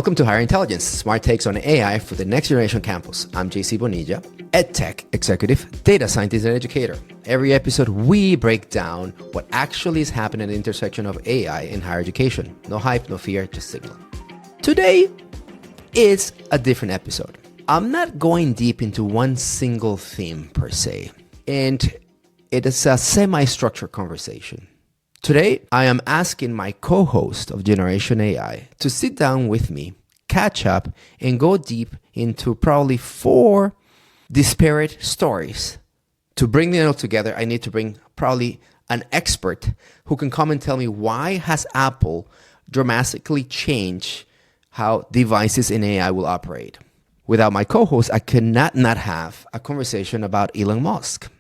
Welcome to Higher Intelligence, smart takes on AI for the next generation campus. I'm JC Bonilla, EdTech executive, data scientist, and educator. Every episode, we break down what actually is happening at the intersection of AI and higher education. No hype, no fear, just signal. Today is a different episode. I'm not going deep into one single theme per se, and it is a semi-structured conversation. Today, I am asking my co-host of Generation AI to sit down with me, catch up, and go deep into probably 4 disparate stories. To bring them all together, I need to bring probably an expert who can come and tell me why has Apple dramatically changed how devices in AI will operate. Without my co-host, I cannot not have a conversation about Elon Musk.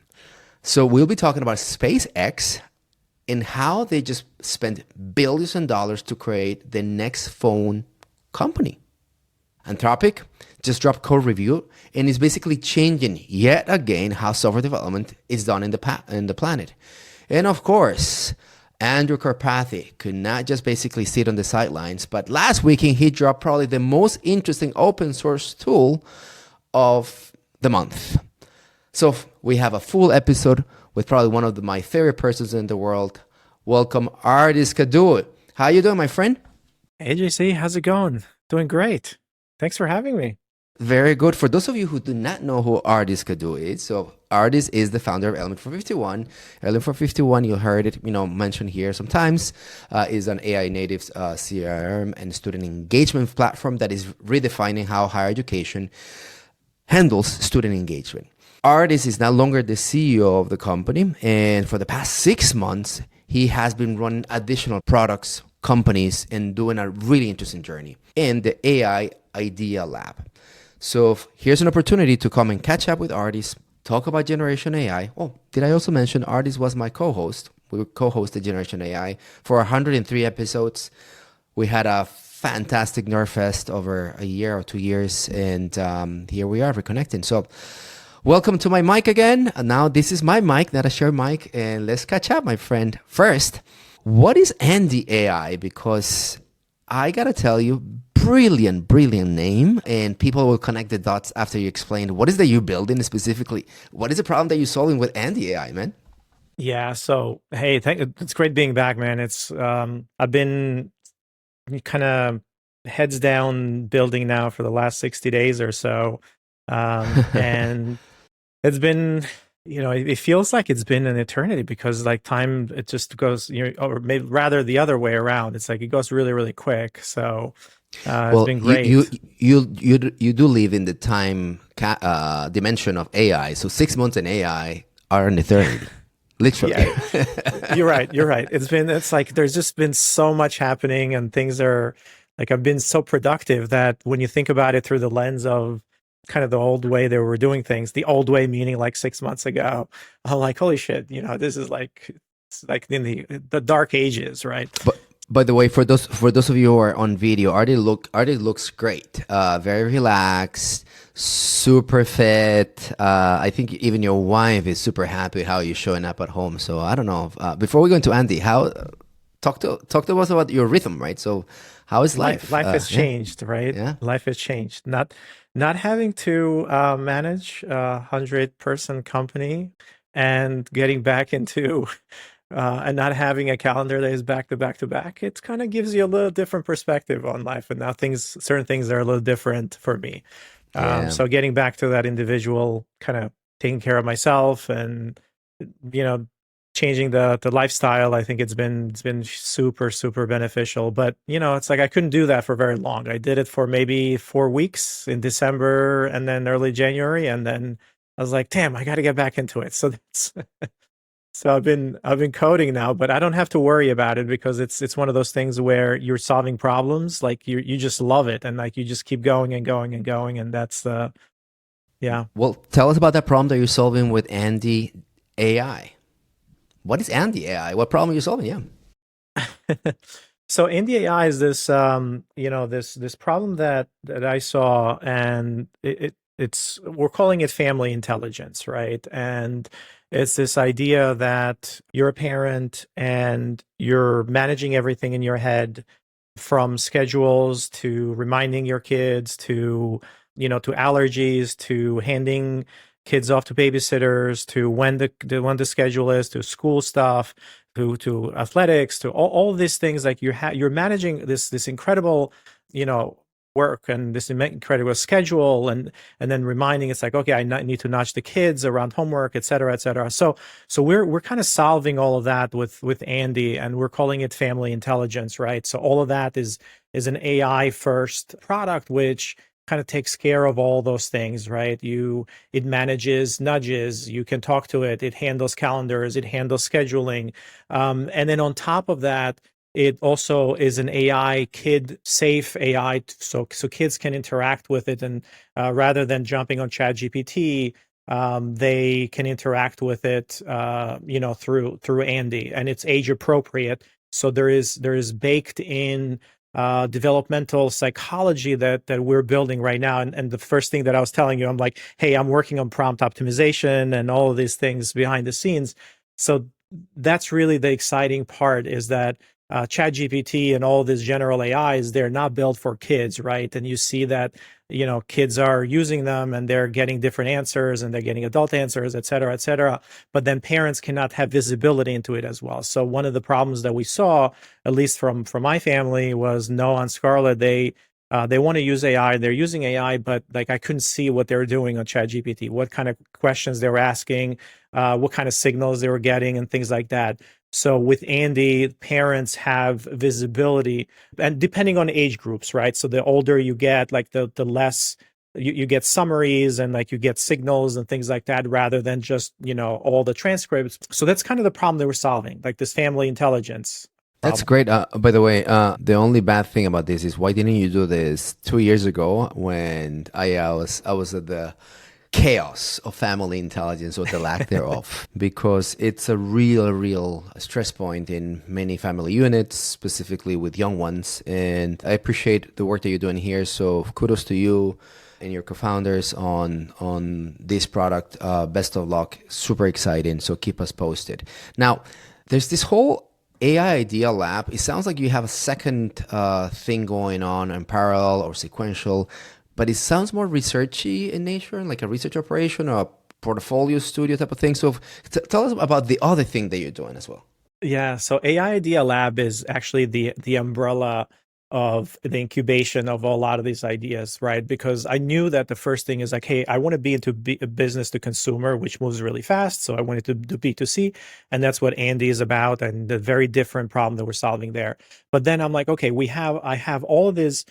So we'll be talking about SpaceX and how they just spent billions of dollars to create the next phone company. Anthropic just dropped code review and is basically changing yet again how software development is done in the planet. And of course, Andrew Karpathy could not just basically sit on the sidelines, but last weekend he dropped probably the most interesting open source tool of the month. So we have a full episode with probably one of my favorite persons in the world. Welcome, Ardis Kadiu. How you doing, my friend? Hey, JC, how's it going? Doing great. Thanks for having me. Very good. For those of you who do not know who Ardis Kadiu is, so Ardis is the founder of Element 451. Element 451, you heard it, mentioned here sometimes, is an AI native CRM and student engagement platform that is redefining how higher education handles student engagement. Ardis is no longer the CEO of the company, and for the past 6 months, he has been running additional products, companies, and doing a really interesting journey in the AI Idea Lab. So here's an opportunity to come and catch up with Ardis, talk about Generation AI. Oh, did I also mention Ardis was my co-host? We co-hosted Generation AI for 103 episodes. We had a fantastic Nerdfest over a year or 2 years, and here we are reconnecting. So welcome to my mic again. And now this is my mic, not a shared mic, and let's catch up, my friend. First, what is Andy AI? Because I gotta tell you, brilliant name, and people will connect the dots after you explain what is that you're building specifically. What is the problem that you're solving with Andy AI, man? Yeah, so hey, it's great being back, man. It's I've been kind of heads down building now for the last 60 days or so, and it's been, it feels like it's been an eternity because like time, it just goes, or maybe rather the other way around. It's like it goes really quick. So it's been great. You do live in the time dimension of AI. So 6 months in AI are an eternity, literally. Yeah. You're right. It's like there's just been so much happening, and things are like I've been so productive that when you think about it through the lens of kind of the old way they were doing things, the old way meaning like 6 months ago, I'm like, holy shit, this is like, it's like in the dark ages, right? But by the way, for those of you who are on video, Artie looks great. Very relaxed, super fit. I think even your wife is super happy how you're showing up at home. So I don't know. Before we go into Andy, talk to us about your rhythm, right? So how is life? Life has changed, right? Yeah. Life has changed. Not having to manage a 100-person company and getting back into and not having a calendar that is back to back to back. It kind of gives you a little different perspective on life, and now certain things are a little different for me. So getting back to that individual kind of taking care of myself and changing the lifestyle, I think it's been super beneficial. But it's like I couldn't do that for very long. I did it for maybe 4 weeks in December and then early January, and then I was like, damn, I got to get back into it. So I've been coding now, but I don't have to worry about it because it's one of those things where you're solving problems, like you just love it, and like you just keep going and going and going, and that's the yeah. Well, tell us about that problem that you're solving with Andy AI. What is Andy AI? What problem are you solving? Yeah. So Andy AI is this this problem that I saw, and it's we're calling it family intelligence, right? And it's this idea that you're a parent and you're managing everything in your head, from schedules to reminding your kids to, to allergies, to handing kids off to babysitters, to when the schedule is, to school stuff, to athletics, to all of these things. Like you're managing this incredible, you know, work and this incredible schedule, and then reminding it's like, okay, I need to nudge the kids around homework, et cetera, et cetera. So we're kind of solving all of that with Andy, and we're calling it family intelligence, right? So all of that is an AI first product, which kind of takes care of all those things, right? It manages nudges, you can talk to it, it handles calendars, it handles scheduling, and then on top of that, it also is an AI, kid safe AI, so kids can interact with it, and rather than jumping on ChatGPT, they can interact with it, through Andy, and it's age appropriate. So there is baked in developmental psychology that we're building right now. And the first thing that I was telling you, I'm like, hey, I'm working on prompt optimization and all of these things behind the scenes. So that's really the exciting part, is that ChatGPT and all these general AIs, they're not built for kids, right? And you see that, kids are using them and they're getting different answers and they're getting adult answers, et cetera, et cetera. But then parents cannot have visibility into it as well. So one of the problems that we saw, at least from my family, was no, on Scarlet, they want to use AI, they're using AI, but like I couldn't see what they were doing on ChatGPT, what kind of questions they were asking, what kind of signals they were getting, and things like that. So with Andy, parents have visibility, and depending on age groups, right? So the older you get, like the less you get summaries and like you get signals and things like that, rather than just, all the transcripts. So that's kind of the problem that we're solving, like this family intelligence. That's great. By the way, the only bad thing about this is, why didn't you do this 2 years ago when I was at the chaos of family intelligence, or the lack thereof? Because it's a real stress point in many family units, specifically with young ones. And I appreciate the work that you're doing here. So kudos to you and your co-founders on this product. Best of luck. Super exciting. So keep us posted. Now, there's this whole AI Idea Lab. It sounds like you have a second thing going on in parallel or sequential, but it sounds more researchy in nature, like a research operation or a portfolio studio type of thing. So tell us about the other thing that you're doing as well. Yeah, so AI Idea Lab is actually the umbrella of the incubation of a lot of these ideas, right? Because I knew that the first thing is like, hey, I want to be into business to consumer, which moves really fast. So I wanted to do B2C, and that's what Andy is about, and the very different problem that we're solving there. But then I'm like, okay, I have all of these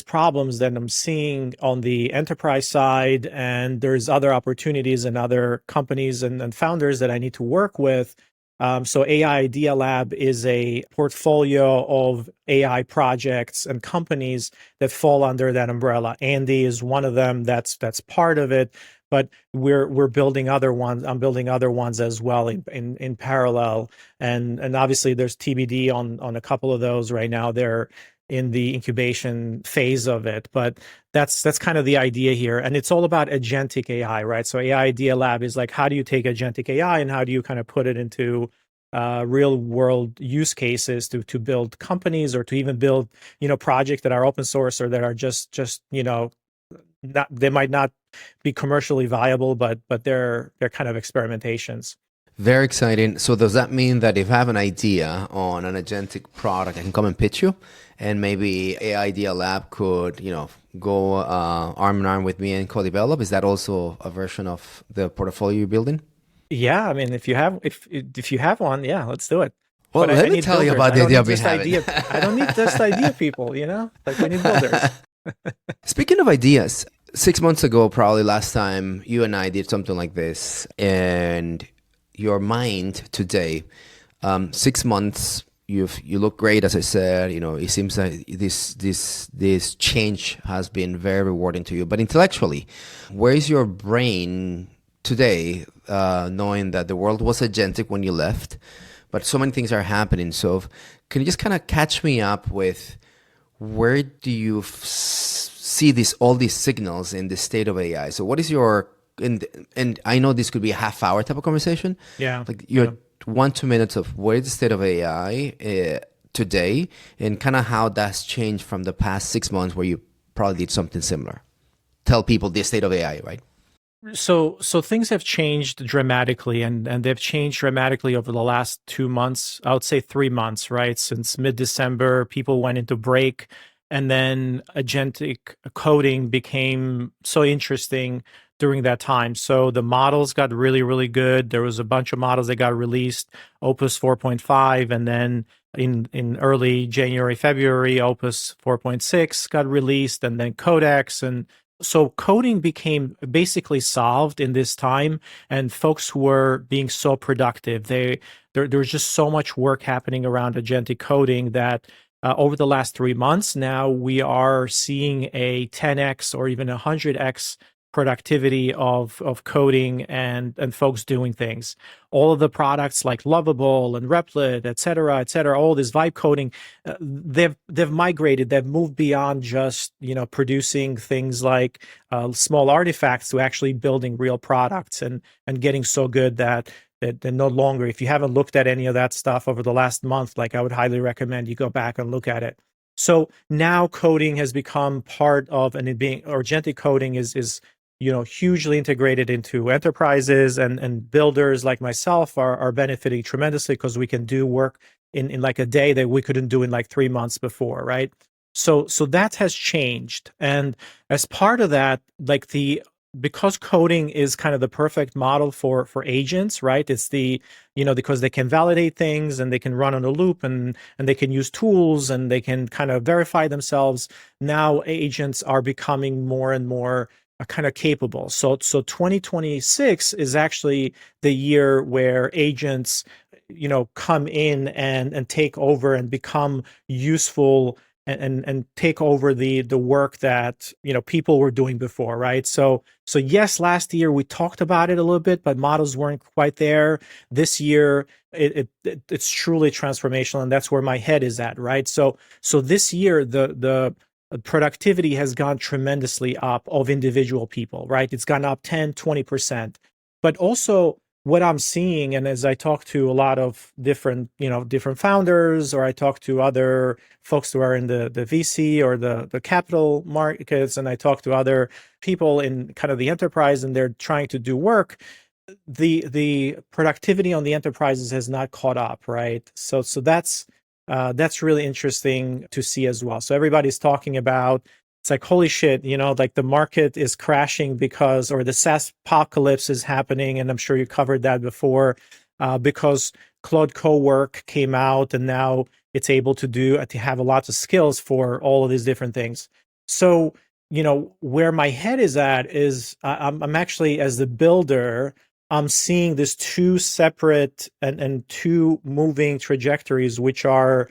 problems that I'm seeing on the enterprise side, and there's other opportunities and other companies and founders that I need to work with. So AI Idea Lab is a portfolio of AI projects and companies that fall under that umbrella. Andy is one of them. That's part of it. But we're building other ones. I'm building other ones as well in parallel. And obviously there's TBD on a couple of those right now. They're in the incubation phase of it, but that's kind of the idea here. And it's all about agentic AI, right? So AI Idea Lab is like, how do you take agentic AI and how do you kind of put it into real world use cases to build companies, or to even build, projects that are open source, or that are just they might not be commercially viable, but they're kind of experimentations. Very exciting. So does that mean that if I have an idea on an agentic product, I can come and pitch you, and maybe AI Idea Lab could, go arm in arm with me and co-develop? Is that also a version of the portfolio you're building? Yeah, I mean, if you have one, yeah, let's do it. Well, But let me tell you about the idea behind it. I don't need just idea people, like we need builders. Speaking of ideas, 6 months ago, probably last time you and I did something like this, and your mind today, 6 months, you look great, as I said. It seems like this change has been very rewarding to you. But intellectually, where is your brain today, knowing that the world was agentic when you left, but so many things are happening? So can you just kind of catch me up with, where do you see all these signals in the state of AI? So what is your, and I know this could be a half-hour type of conversation. Yeah. Like your 1-2 minutes of, where is the state of AI today, and kind of how that's changed from the past 6 months where you probably did something similar. Tell people the state of AI, right? So things have changed dramatically, and they've changed dramatically over the last 2 months. I would say 3 months, right? Since mid-December, people went into break, and then agentic coding became so interesting during that time. So the models got really, really good. There was a bunch of models that got released, Opus 4.5, and then in early January, February, Opus 4.6 got released, and then Codex. And so coding became basically solved in this time, and folks were being so productive. There was just so much work happening around agentic coding that over the last 3 months now, we are seeing a 10x or even 100x productivity of coding and folks doing things. All of the products like Lovable and Replit, et cetera, all this vibe coding, they've migrated, they've moved beyond just producing things like small artifacts to actually building real products and getting so good that they're no longer. If you haven't looked at any of that stuff over the last month, like I would highly recommend you go back and look at it. So now coding has become part of, and it being, or agentic coding is hugely integrated into enterprises, and builders like myself are benefiting tremendously because we can do work in like a day that we couldn't do in like 3 months before, right? So that has changed. And as part of that, like because coding is kind of the perfect model for agents, right? It's because they can validate things and they can run on a loop and they can use tools and they can kind of verify themselves. Now agents are becoming more and more kind of capable. So 2026 is actually the year where agents, come in and take over and become useful and take over the work that people were doing before, right? So yes, last year we talked about it a little bit, but models weren't quite there. This year it's truly transformational, and that's where my head is at, right? So this year the productivity has gone tremendously up of individual people, right? It's gone up 10, 20%. But also what I'm seeing, and as I talk to a lot of different founders, or I talk to other folks who are in the VC or the capital markets, and I talk to other people in kind of the enterprise, and they're trying to do work, the productivity on the enterprises has not caught up, right? So that's really interesting to see as well. So everybody's talking about, it's like, holy shit, like the market is crashing or the SaaS apocalypse is happening. And I'm sure you covered that before, because Claude Cowork came out and now it's able to have a lot of skills for all of these different things. So, where my head is at is I'm actually, as the builder, I'm seeing this two separate and two moving trajectories, which are,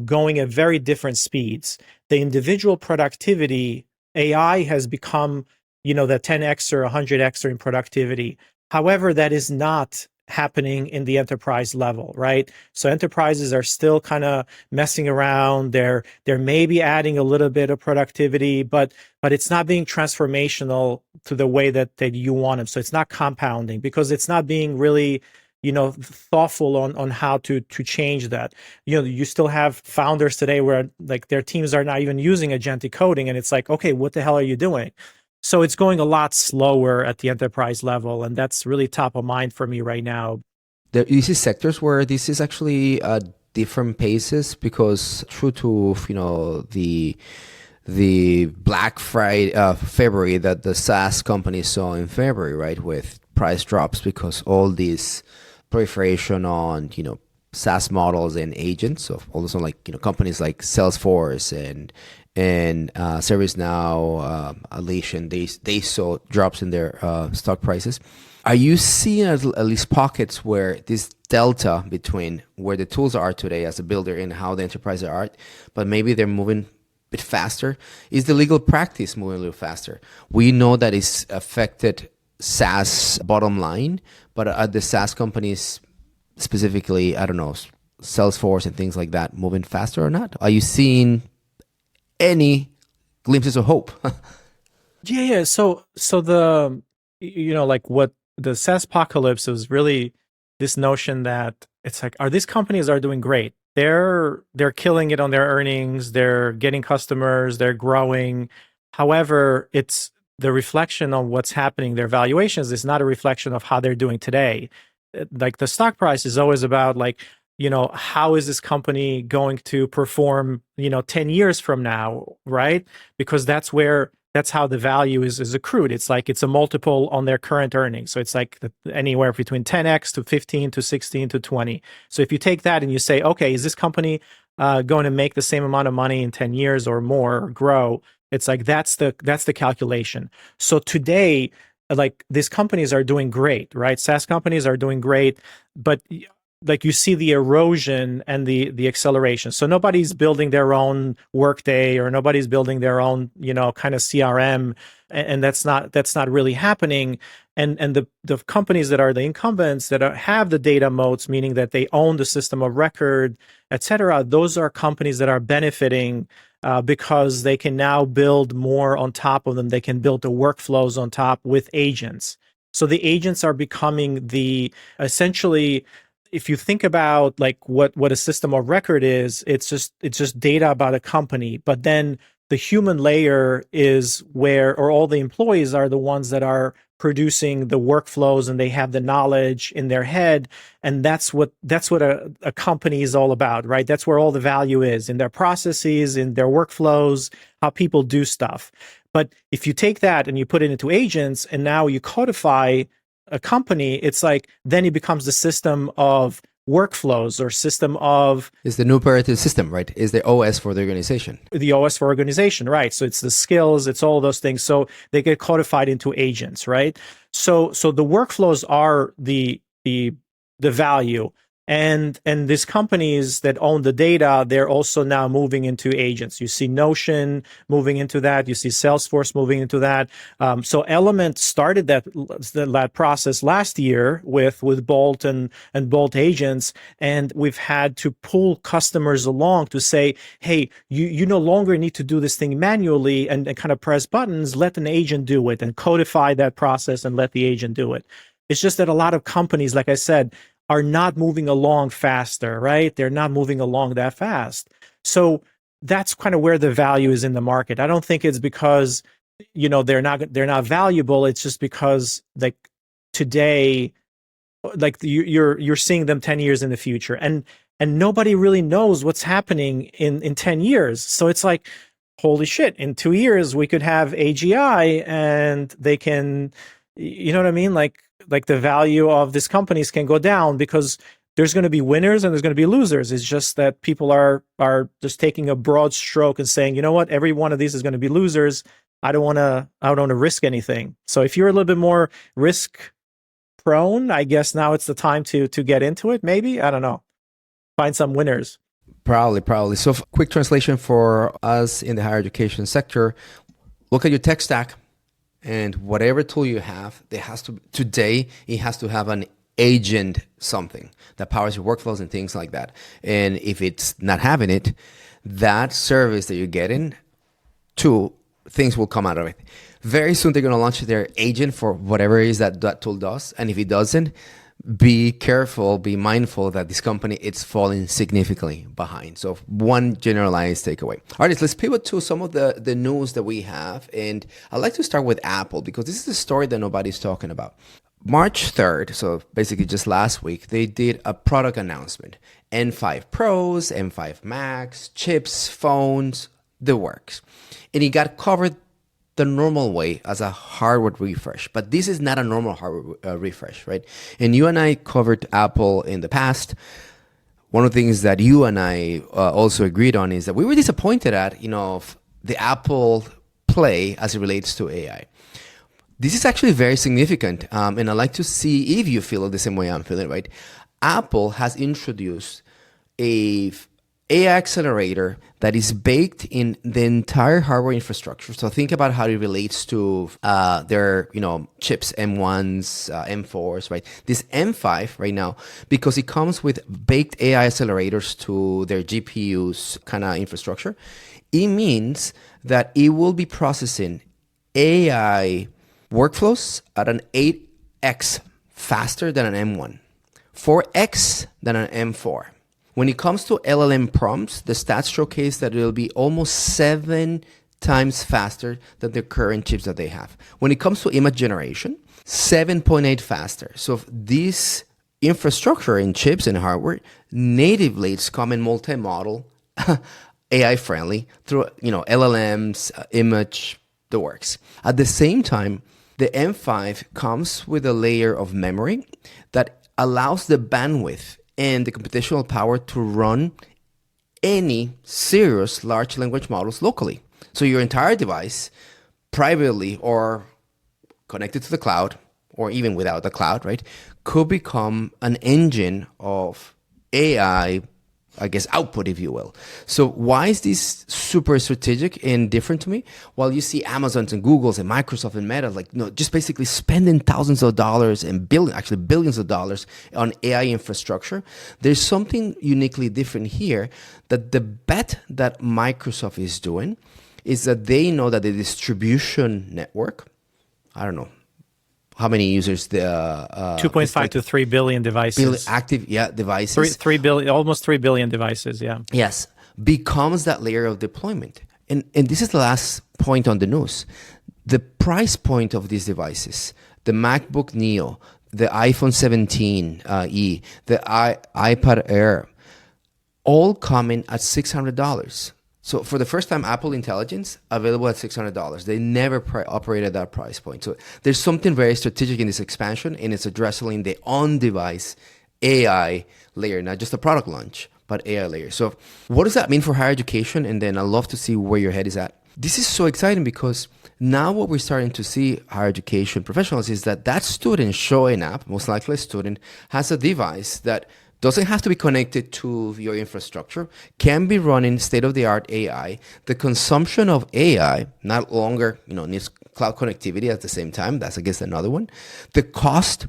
going at very different speeds. The individual productivity, AI has become, the 10x or 100x in productivity. However, that is not happening in the enterprise level, right? So enterprises are still kind of messing around. They're maybe adding a little bit of productivity, but it's not being transformational to the way that you want them. So it's not compounding because it's not being really, thoughtful on how to change that. You still have founders today where like their teams are not even using agentic coding, and it's like, okay, what the hell are you doing? So it's going a lot slower at the enterprise level, and that's really top of mind for me right now. You see sectors where this is actually different paces, because true to the Black Friday February that the SaaS companies saw in February, right, with price drops because all these proliferation on SaaS models and agents. So also like companies like Salesforce and ServiceNow, Atlassian, they saw drops in their stock prices. Are you seeing at least pockets where this delta between where the tools are today as a builder and how the enterprises are, but maybe they're moving a bit faster? Is the legal practice moving a little faster? We know that it's affected SaaS bottom line, but are the SaaS companies, specifically, I don't know, Salesforce and things like that, moving faster or not? Are you seeing any glimpses of hope? Yeah. So the, like what the SaaS apocalypse was really this notion that it's like, these companies are doing great. they're killing it on their earnings, they're getting customers, they're growing. However, it's the reflection on what's happening, their valuations is not a reflection of how they're doing today. Like the stock price is always about like, how is this company going to perform, 10 years from now, right? Because that's how the value is accrued. It's like it's a multiple on their current earnings. So it's like anywhere between 10x to 15 to 16 to 20. So if you take that and you say, okay, is this company going to make the same amount of money in 10 years or more, or grow? It's like that's the calculation. So today, like these companies are doing great, right? SaaS companies are doing great, but like you see the erosion and the acceleration. So nobody's building their own Workday, or nobody's building their own, kind of CRM, and that's not really happening. And the companies that are the incumbents that have the data moats, meaning that they own the system of record, et cetera, those are companies that are benefiting because they can now build more on top of them. They can build the workflows on top with agents. So the agents are becoming essentially, if you think about like what a system of record is, it's just data about a company. But then the human layer is or all the employees are the ones that are producing the workflows, and they have the knowledge in their head. And that's what a company is all about, right? That's where all the value is, in their processes, in their workflows, how people do stuff. But if you take that and you put it into agents, and now you codify a company, it's like then it becomes the system of workflows, or system of... It's the new operating system, right? Is the OS for the organization. The OS for organization, right? So it's the skills, it's all those things. So they get codified into agents, right? So the workflows are the value. And these companies that own the data, they're also now moving into agents. You see Notion moving into that. You see Salesforce moving into that. So Element started that process last year with Bolt and Bolt agents, and we've had to pull customers along to say, hey, you no longer need to do this thing manually and kind of press buttons. Let an agent do it, and codify that process and let the agent do it. It's just that a lot of companies, like I said, are not moving along faster, right? They're not moving along that fast. So that's kind of where the value is in the market. I don't think it's because, they're not valuable. It's just because like today, like you're seeing them 10 years in the future, and nobody really knows what's happening in 10 years. So it's like, holy shit, in 2 years we could have AGI and they can, you know what I mean? Like the value of these companies can go down because there's going to be winners and there's going to be losers. It's just that people are just taking a broad stroke and saying, you know what, every one of these is going to be losers. I don't want to risk anything. So if you're a little bit more risk prone, I guess now it's the time to get into it. Maybe, I don't know, find some winners. Probably. So quick translation for us in the higher education sector: look at your tech stack. And whatever tool you have, it has to have an agent something that powers your workflows and things like that. And if it's not having it, that service that you're getting, two things will come out of it. Very soon they're going to launch their agent for whatever it is that tool does. And if it doesn't, be careful, be mindful that this company, it's falling significantly behind. So one generalized takeaway. Ardis, let's pivot to some of the news that we have. And I'd like to start with Apple, because this is a story that nobody's talking about. March 3rd, so basically just last week, they did a product announcement. M5 Pros, M5 Max, chips, phones, the works. And it got covered the normal way as a hardware refresh, but this is not a normal hardware refresh, right? And you and I covered Apple in the past. One of the things that you and I also agreed on is that we were disappointed at, the Apple play as it relates to AI. This is actually very significant, and I'd like to see if you feel the same way I'm feeling, right? Apple has introduced a AI accelerator that is baked in the entire hardware infrastructure. So think about how it relates to their chips, M1s, M4s, right? This M5 right now, because it comes with baked AI accelerators to their GPUs kind of infrastructure, it means that it will be processing AI workflows at an 8x faster than an M1, 4x than an M4. When it comes to LLM prompts, the stats showcase that it'll be almost 7 times faster than the current chips that they have. When it comes to image generation, 7.8 faster. So this infrastructure in chips and hardware natively it's common multi-model, AI friendly through LLMs, image, the works. At the same time, the M5 comes with a layer of memory that allows the bandwidth and the computational power to run any serious large language models locally. So your entire device, privately or connected to the cloud, or even without the cloud, right, could become an engine of AI, I guess, output, if you will. So why is this super strategic and different to me? Well, you see Amazons and Googles and Microsoft and Meta, just basically spending thousands of dollars and billions of dollars on AI infrastructure. There's something uniquely different here, that the bet that Microsoft is doing is that they know that the distribution network, I don't know how many users, the 2.5 to 3 billion devices. Active devices. 3 billion, almost 3 billion devices, yeah. Yes, becomes that layer of deployment. And this is the last point on the news. The price point of these devices, the MacBook Neo, the iPhone 17e, the iPad Air, all coming at $600. So for the first time, Apple Intelligence available at $600. They never operated that price point. So there's something very strategic in this expansion, and it's addressing the on-device AI layer, not just a product launch, but AI layer. So what does that mean for higher education? And then I'd love to see where your head is at. This is so exciting because now what we're starting to see higher education professionals is that student showing up, most likely a student, has a device that doesn't have to be connected to your infrastructure, can be running state-of-the-art AI. The consumption of AI not longer needs cloud connectivity at the same time. That's, I guess, another one. The cost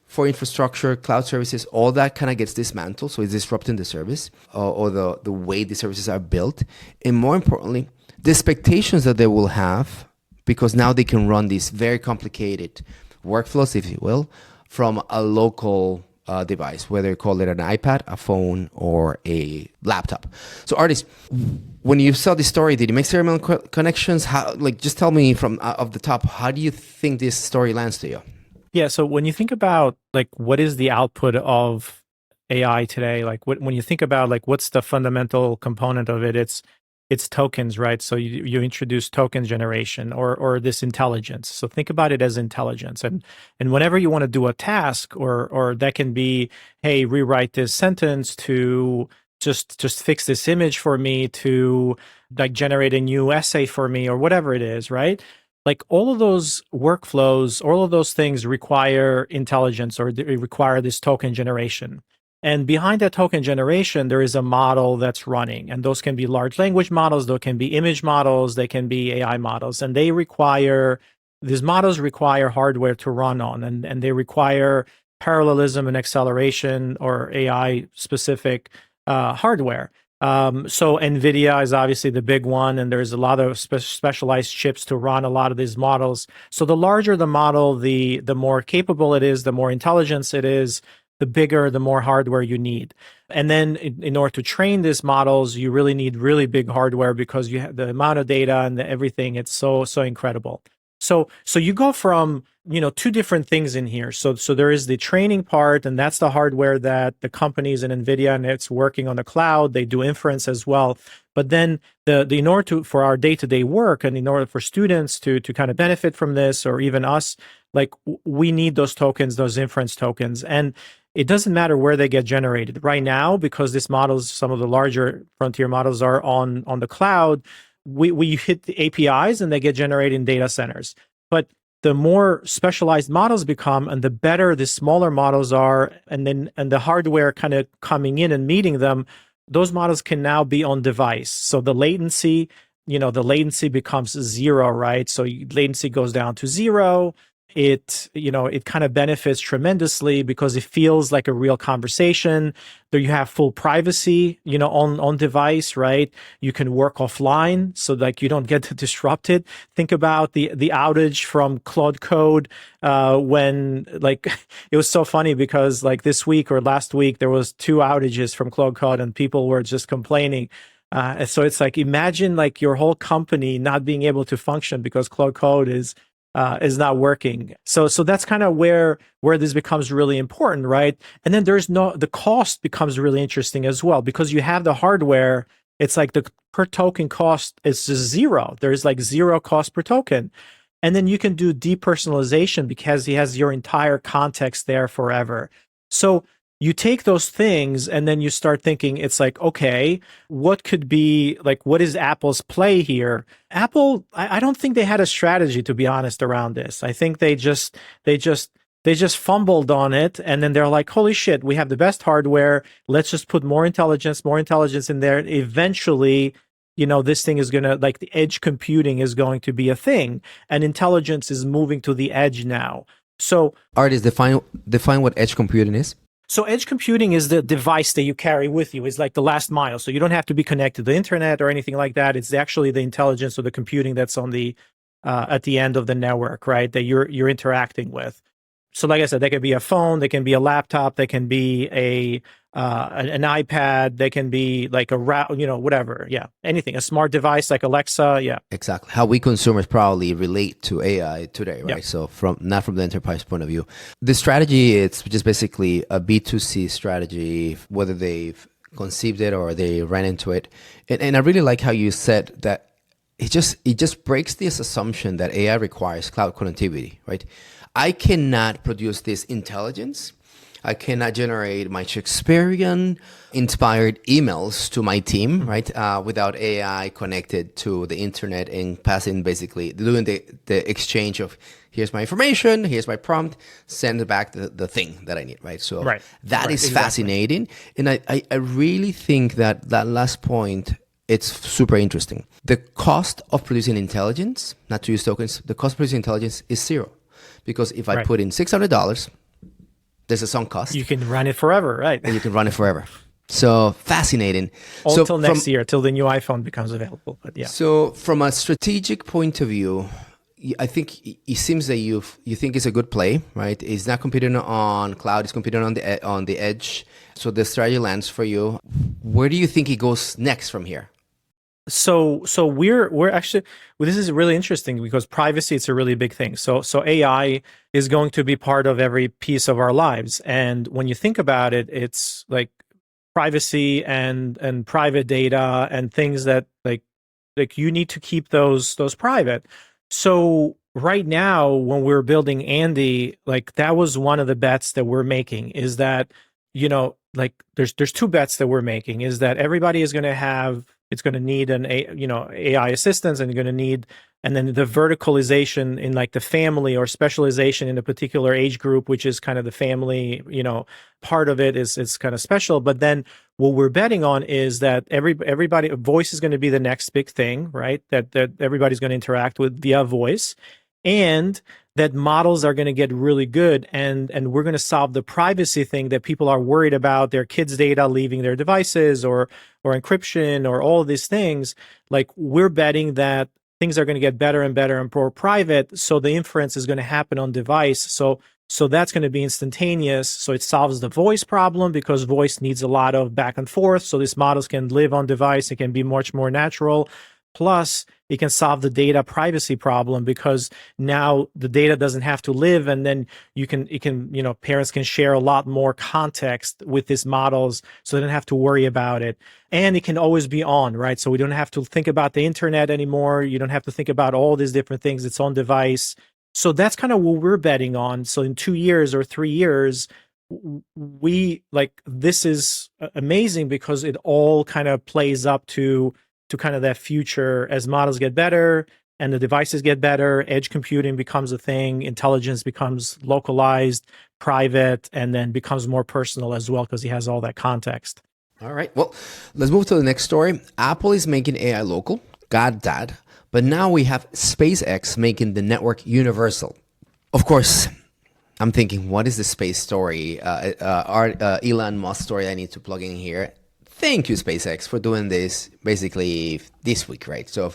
for infrastructure, cloud services, all that kind of gets dismantled. So it's disrupting the service or the way the services are built. And more importantly, the expectations that they will have, because now they can run these very complicated workflows, if you will, from a local device, whether you call it an iPad, a phone, or a laptop. So, Ardis, when you saw this story, did you make serial connections? How, just tell me from off the top, how do you think this story lands to you? Yeah. So when you think about what is the output of AI today, when you think about what's the fundamental component of it, it's tokens, right? So you introduce token generation or this intelligence. So think about it as intelligence. And whenever you want to do a task, or that can be, hey, rewrite this sentence, to just fix this image for me, to generate a new essay for me, or whatever it is, right? All of those workflows, all of those things require intelligence, or they require this token generation. And behind that token generation, there is a model that's running. And those can be large language models, those can be image models, they can be AI models. And these models require hardware to run on, and they require parallelism and acceleration, or AI specific hardware. So NVIDIA is obviously the big one, and there's a lot of specialized chips to run a lot of these models. So the larger the model, the more capable it is, the more intelligence it is, the bigger, the more hardware you need. And then in order to train these models, you really need really big hardware, because you have the amount of data and everything, it's so incredible. So you go from, two different things in here. So there is the training part, and that's the hardware that the companies in NVIDIA, and it's working on the cloud. They do inference as well. But then in order for our day-to-day work, and in order for students to kind of benefit from this, or even us, we need those tokens, those inference tokens. And it doesn't matter where they get generated right now, because these models, some of the larger frontier models, are on the cloud. We hit the APIs and they get generated in data centers. But the more specialized models become, and the better the smaller models are, and the hardware kind of coming in and meeting them, those models can now be on device. So the latency becomes zero, right? So latency goes down to zero. it kind of benefits tremendously because it feels like a real conversation. There you have full privacy, on device, right? You can work offline, so like you don't get disrupted. Think about the outage from Claude Code, when like it was so funny because like this week or last week there was 2 outages from Claude Code and people were just complaining. And so it's like, imagine like your whole company not being able to function because Claude Code is not working. So that's kind of where this becomes really important, right? And then the cost becomes really interesting as well because you have the hardware. It's like the per token cost is just zero. There's like zero cost per token. And then you can do depersonalization because he has your entire context there forever. So you take those things and then you start thinking, it's like, okay, what could be like, what is Apple's play here? Apple, I don't think they had a strategy, to be honest, around this. I think they just fumbled on it. And then they're like, holy shit, we have the best hardware. Let's just put more intelligence in there. Eventually, this thing is going to, like, the edge computing is going to be a thing, and intelligence is moving to the edge now. So Ardis, define what edge computing is. So edge computing is the device that you carry with you. It's like the last mile. So you don't have to be connected to the internet or anything like that. It's actually the intelligence or the computing that's on the at the end of the network, right? That you're interacting with. So like I said, they can be a phone, they can be a laptop, they can be an iPad, they can be like a whatever. Yeah, anything, a smart device like Alexa. Yeah, exactly. How we consumers probably relate to AI today, right? Yep. So not from the enterprise point of view. The strategy, it's just basically a B2C strategy, whether they've conceived it or they ran into it. And I really like how you said that it just breaks this assumption that AI requires cloud connectivity, right? I cannot produce this intelligence. I cannot generate my Shakespearean-inspired emails to my team, right? Without AI connected to the internet and passing, basically doing the exchange of, here's my information, here's my prompt, send it back the thing that I need, right? So that is fascinating. And I really think that last point, it's super interesting. The cost of producing intelligence, not to use tokens, the cost of producing intelligence is zero. Because if I put in $600, there's a sunk cost. You can run it forever, right? And you can run it forever. So fascinating. Until next year, till the new iPhone becomes available. But yeah. So from a strategic point of view, I think it seems that you think it's a good play, right? It's not competing on cloud; it's competing on the edge. So the strategy lands for you. Where do you think it goes next from here? So we're actually, this is really interesting because privacy, it's a really big thing. So AI is going to be part of every piece of our lives. And when you think about it, it's like privacy and private data and things that like you need to keep those private. So right now, when we're building Andy, like that was one of the bets that we're making, is that, like there's 2 bets that we're making, is that everybody is going to need an AI assistance, and you're going to need, and then the verticalization in like the family or specialization in a particular age group, which is kind of the family, part of it is kind of special. But then what we're betting on is that everybody, voice is going to be the next big thing, right? That everybody's going to interact with via voice, and that models are going to get really good, and we're going to solve the privacy thing that people are worried about, their kids' data leaving their devices or encryption or all of these things. Like, we're betting that things are going to get better and better and more private, so the inference is going to happen on device. So that's going to be instantaneous. So it solves the voice problem because voice needs a lot of back and forth. So these models can live on device. It can be much more natural. Plus, it can solve the data privacy problem because now the data doesn't have to live, and then parents can share a lot more context with these models, so they don't have to worry about it. And it can always be on, right? So we don't have to think about the internet anymore. You don't have to think about all these different things. It's on device. So that's kind of what we're betting on. So in 2 years or 3 years, this is amazing because it all kind of plays up to kind of that future as models get better and the devices get better, edge computing becomes a thing, intelligence becomes localized, private, and then becomes more personal as well because he has all that context. All right. Well, let's move to the next story. Apple is making AI local. Got that. But now we have SpaceX making the network universal. Of course, I'm thinking, what is the space story? Elon Musk story I need to plug in here. Thank you, SpaceX, for doing this basically this week, right? So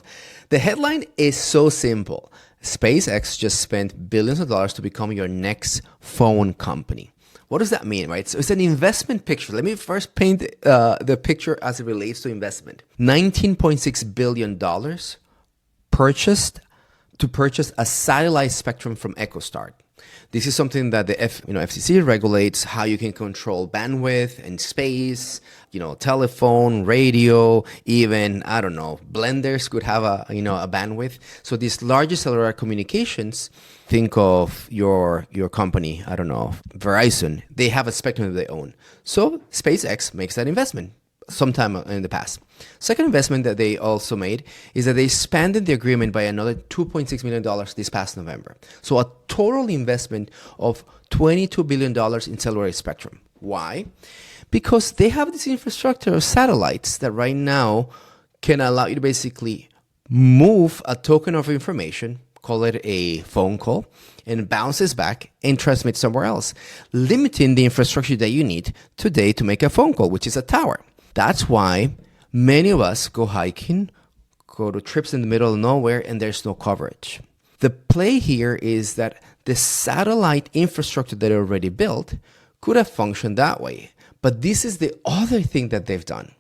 the headline is so simple. SpaceX just spent billions of dollars to become your next phone company. What does that mean, right? So it's an investment picture. Let me first paint the picture as it relates to investment. $19.6 billion purchased to purchase a satellite spectrum from EchoStar. This is something that the FCC regulates, how you can control bandwidth and space, telephone, radio, even, I don't know, blenders could have a bandwidth. So these larger cellular communications, think of your company, I don't know, Verizon, they have a spectrum of their own. So SpaceX makes that investment sometime in the past. Second investment that they also made is that they expanded the agreement by another $2.6 million this past November. So a total investment of $22 billion in cellular spectrum. Why? Because they have this infrastructure of satellites that right now can allow you to basically move a token of information, call it a phone call, and bounces back and transmits somewhere else, limiting the infrastructure that you need today to make a phone call, which is a tower. That's why many of us go hiking, go to trips in the middle of nowhere, and there's no coverage. The play here is that the satellite infrastructure that they already built could have functioned that way. But this is the other thing that they've done.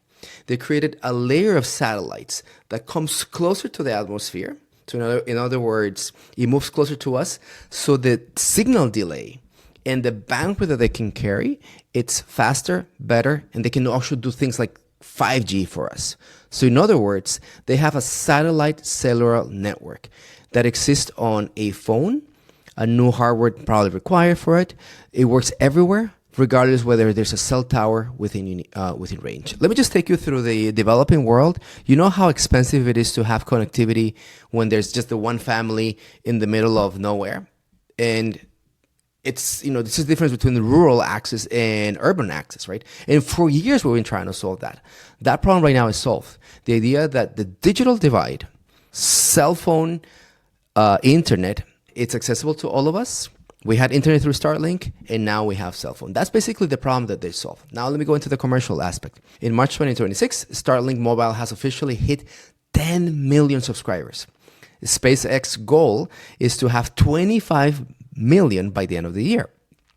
They created a layer of satellites that comes closer to the atmosphere. So in other words, it moves closer to us. So the signal delay and the bandwidth that they can carry, it's faster, better, and they can also do things like 5G for us. So in other words, they have a satellite cellular network that exists on a phone, a new hardware probably required for it. It works everywhere, regardless whether there's a cell tower within range. Let me just take you through the developing world. You know how expensive it is to have connectivity when there's just the one family in the middle of nowhere? And it's, this is the difference between the rural access and urban access, right? And for years, we've been trying to solve that. That problem right now is solved. The idea that the digital divide, cell phone, internet, it's accessible to all of us. We had internet through Starlink, and now we have cell phone. That's basically the problem that they solved. Now let me go into the commercial aspect. In March 2026, Starlink Mobile has officially hit 10 million subscribers. SpaceX goal is to have 25 million by the end of the year.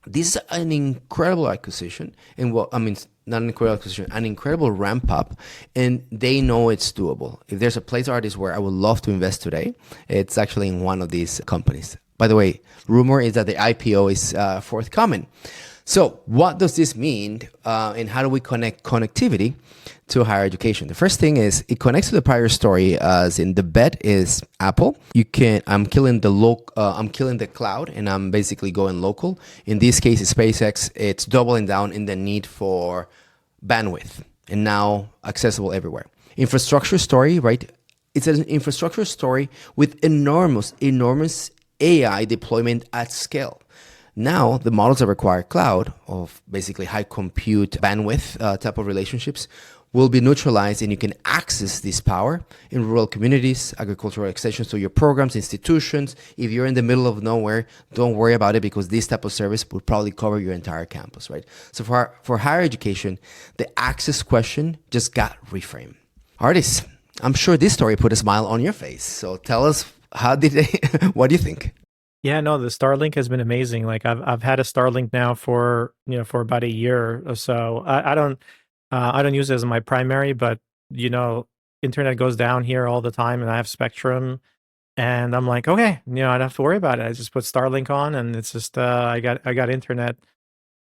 This is an incredible acquisition, and not an incredible acquisition, an incredible ramp up, and they know it's doable. If there's a place, Ardis, where I would love to invest today, it's actually in one of these companies. By the way, rumor is that the IPO is forthcoming. So what does this mean, and how do we connect connectivity to higher education? The first thing is it connects to the prior story, as in the bet is Apple. I'm killing the cloud, and I'm basically going local. In this case, it's SpaceX. It's doubling down in the need for bandwidth, and now accessible everywhere. Infrastructure story, right? It's an infrastructure story with enormous AI deployment at scale. Now, the models that require cloud, of basically high compute bandwidth type of relationships, will be neutralized, and you can access this power in rural communities, agricultural extensions to your programs, institutions. If you're in the middle of nowhere, don't worry about it, because this type of service would probably cover your entire campus, right? So for higher education, the access question just got reframed. Ardis, I'm sure this story put a smile on your face. So tell us, what do you think? Yeah, no, the Starlink has been amazing. Like I've had a Starlink now for about a year or so. I don't use it as my primary, but internet goes down here all the time, and I have Spectrum, and I'm like, okay, I don't have to worry about it. I just put Starlink on, and it's just I got internet,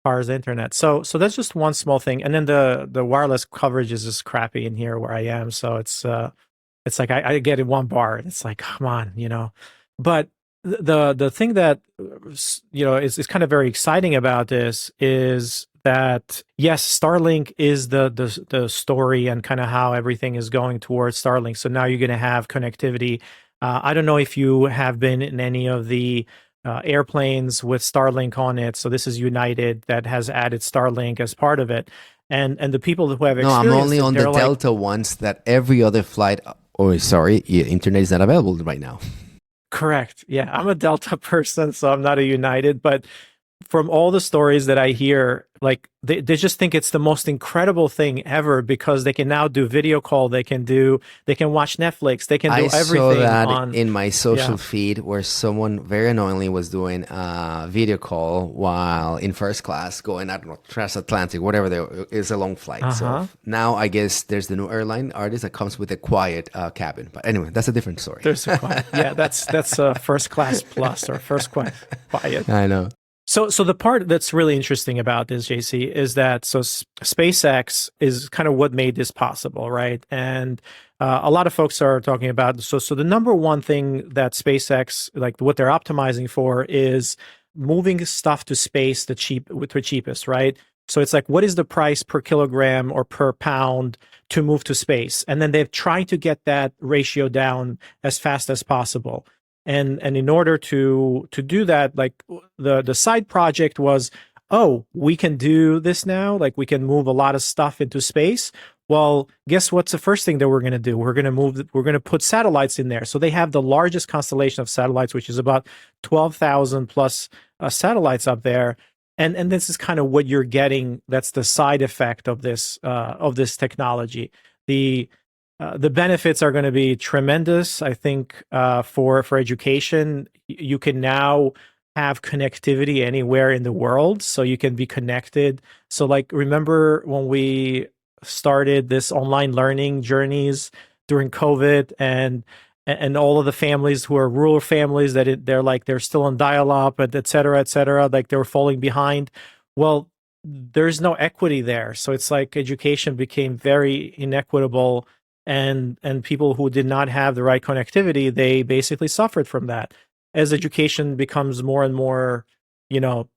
cars internet. So that's just one small thing, and then the wireless coverage is just crappy in here where I am. So it's like I get it 1 bar, and it's like, come on, but the thing that is kind of very exciting about this is that, yes, Starlink is the story and kind of how everything is going towards Starlink. So now you're going to have connectivity. I don't know if you have been in any of the airplanes with Starlink on it. So this is United that has added Starlink as part of it. And the people who have experienced I'm only on the like, Delta ones that every other flight, internet is not available right now. Correct. Yeah, I'm a Delta person, so I'm not a United, but from all the stories that I hear, like they just think it's the most incredible thing ever because they can now do video call, they can watch Netflix, they can I do saw everything that on, in my social yeah. feed where someone very annoyingly was doing a video call while in first class going, I don't know, transatlantic, whatever there is a long flight. So Uh-huh. now I guess there's the new airline artist that comes with a quiet cabin. But anyway, that's a different story. There's a quiet. Yeah, that's a first class plus or first quiet. I know. So the part that's really interesting about this, JC, is that SpaceX is kind of what made this possible, right? And a lot of folks are talking about so the number one thing that SpaceX, like what they're optimizing for, is moving stuff to space the cheapest, right? So it's like, what is the price per kilogram or per pound to move to space? And then they're trying to get that ratio down as fast as possible. And in order to do that, like the side project was, oh, we can do this now, like we can move a lot of stuff into space. Well, guess what's the first thing that we're going to do? We're going to put satellites in there. So they have the largest constellation of satellites, which is about 12,000 plus satellites up there. And this is kind of what you're getting. That's the side effect of this technology. The benefits are going to be tremendous. I think for education, you can now have connectivity anywhere in the world, so you can be connected. So, like, remember when we started this online learning journeys during COVID, and all of the families who are rural families they're still on dial-up, and et cetera, like they were falling behind. Well, there's no equity there, so it's like education became very inequitable, and people who did not have the right connectivity, they basically suffered from that. As education becomes more and more, you know,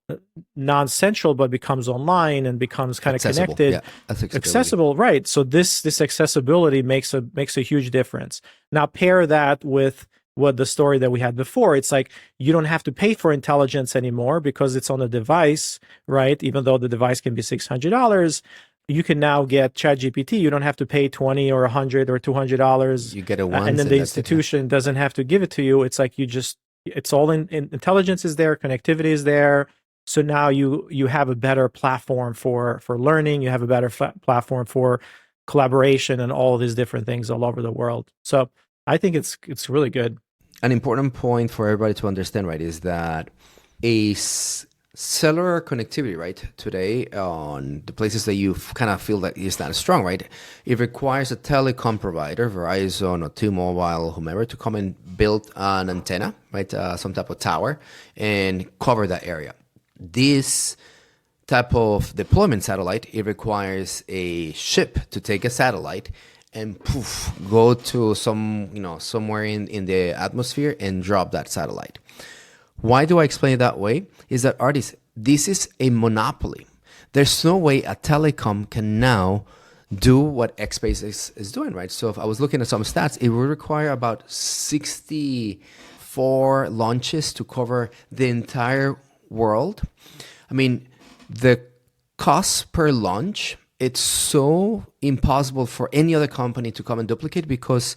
non-central, but becomes online and becomes kind of Accessible. connected, Yeah, accessibility. accessible, right? So this accessibility makes a huge difference. Now pair that with what the story that we had before. It's like you don't have to pay for intelligence anymore because it's on a device, right? Even though the device can be $600, you can now get ChatGPT. You don't have to pay 20 or 100 or $200. You get it once, And then the that's it. institution doesn't have to give it to you. It's like it's all in intelligence is there, connectivity is there. So now you have a better platform for learning. You have a better platform for collaboration and all of these different things all over the world. So I think it's really good. An important point for everybody to understand, right, is that cellular connectivity, right, today on the places that you kind of feel that is not strong, right, it requires a telecom provider, Verizon or T-Mobile, whomever, to come and build an antenna, right, some type of tower, and cover that area. This type of deployment satellite, it requires a ship to take a satellite and poof, go to somewhere in the atmosphere and drop that satellite. Why do I explain it that way? Is that, Ardis, this is a monopoly. There's no way a telecom can now do what SpaceX is doing, right? So if I was looking at some stats, it would require about 64 launches to cover the entire world. I mean, the cost per launch, it's so impossible for any other company to come and duplicate because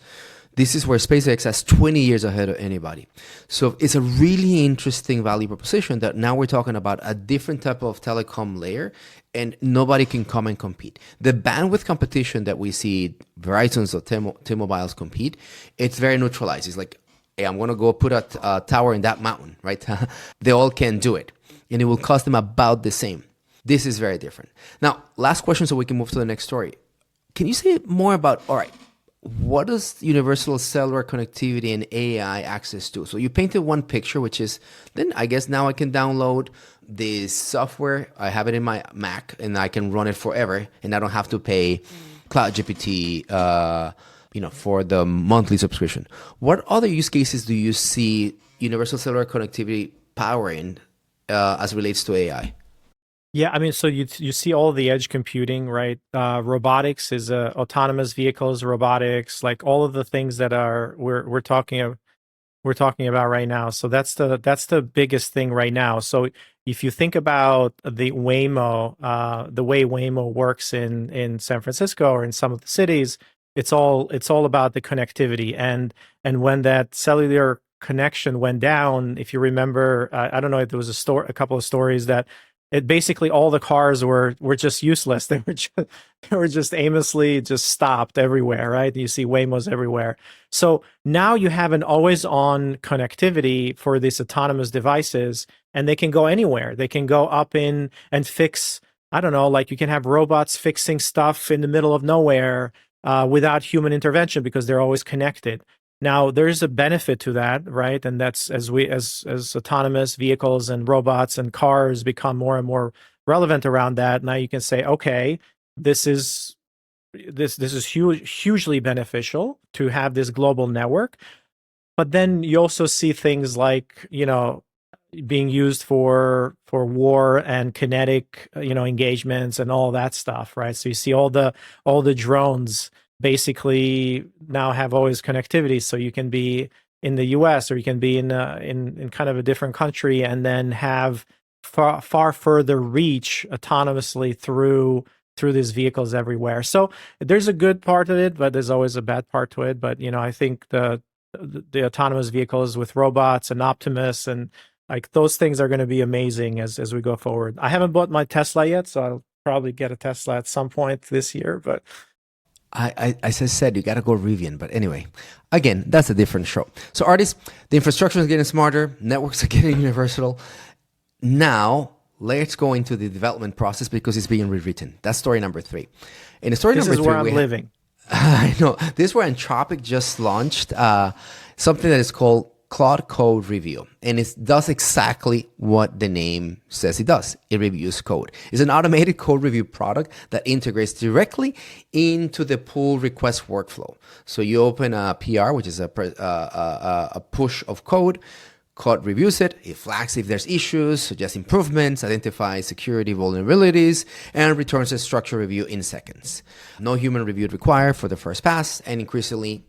this is where SpaceX has 20 years ahead of anybody. So it's a really interesting value proposition that now we're talking about a different type of telecom layer and nobody can come and compete. The bandwidth competition that we see Verizon's or T-Mobile's compete, it's very neutralized. It's like, hey, I'm going to go put a tower in that mountain, right? They all can do it. And it will cost them about the same. This is very different. Now, last question so we can move to the next story. Can you say more about, all right, what does universal cellular connectivity and AI access to? So you painted one picture, which is, then I guess now I can download this software. I have it in my Mac and I can run it forever and I don't have to pay Cloud GPT, for the monthly subscription. What other use cases do you see universal cellular connectivity powering as relates to AI? Yeah, I mean, so you see all the edge computing, right? Robotics is autonomous vehicles, robotics, like all of the things that we're talking about right now. So that's the biggest thing right now. So if you think about the way Waymo works in San Francisco or in some of the cities, it's all about the connectivity, and when that cellular connection went down, if you remember, I don't know if there was a couple of stories that it basically all the cars were just useless. They were just aimlessly just stopped everywhere, right? You see Waymos everywhere. So now you have an always on connectivity for these autonomous devices, and they can go anywhere. They can go up in and fix, I don't know, like you can have robots fixing stuff in the middle of nowhere without human intervention because they're always connected. Now, there's a benefit to that, right? And that's as autonomous vehicles and robots and cars become more and more relevant around that. Now you can say, okay, this is hugely beneficial to have this global network. But then you also see things like, being used for war and kinetic, engagements and all that stuff, right? So you see all the drones basically now have always connectivity, so you can be in the US or you can be in kind of a different country and then have far further reach autonomously through these vehicles everywhere. So there's a good part of it, but there's always a bad part to it. But I think the autonomous vehicles with robots and Optimus and like those things are going to be amazing as we go forward. I haven't bought my Tesla yet, so I'll probably get a Tesla at some point this year, but as I said, you got to go Rivian. But anyway, again, that's a different show. So, Ardis, the infrastructure is getting smarter. Networks are getting universal. Now, let's go into the development process because it's being rewritten. That's story number 3. In the story this number 3, is where I'm living. I know. This is where Anthropic just launched something that is called Claude Code Review. And it does exactly what the name says it does. It reviews code. It's an automated code review product that integrates directly into the pull request workflow. So you open a PR, which is a push of code. Claude reviews it. It flags if there's issues, suggests improvements, identifies security vulnerabilities, and returns a structured review in seconds. No human review required for the first pass, and increasingly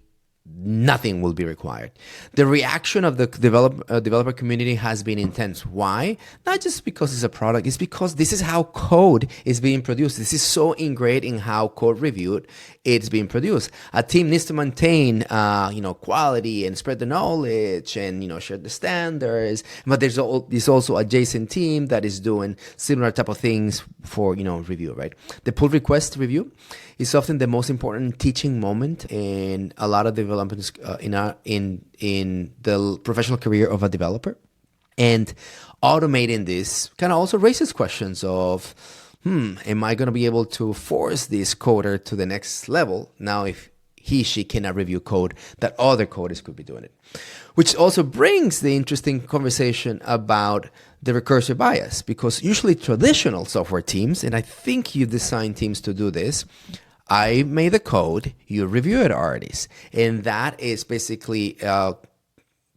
nothing will be required. The reaction of the developer community has been intense. Why? Not just because it's a product, it's because this is how code is being produced. This is so ingrained in how code reviewed it's being produced. A team needs to maintain quality and spread the knowledge and share the standards. But there's also adjacent team that is doing similar type of things for review, right? The pull request review is often the most important teaching moment in a lot of developments in the professional career of a developer. And automating this kind of also raises questions of, am I going to be able to force this coder to the next level now if she cannot review code that other coders could be doing it? Which also brings the interesting conversation about the recursive bias, because usually traditional software teams, and I think you design teams to do this, I made the code, you review it, Ardis. And that is basically a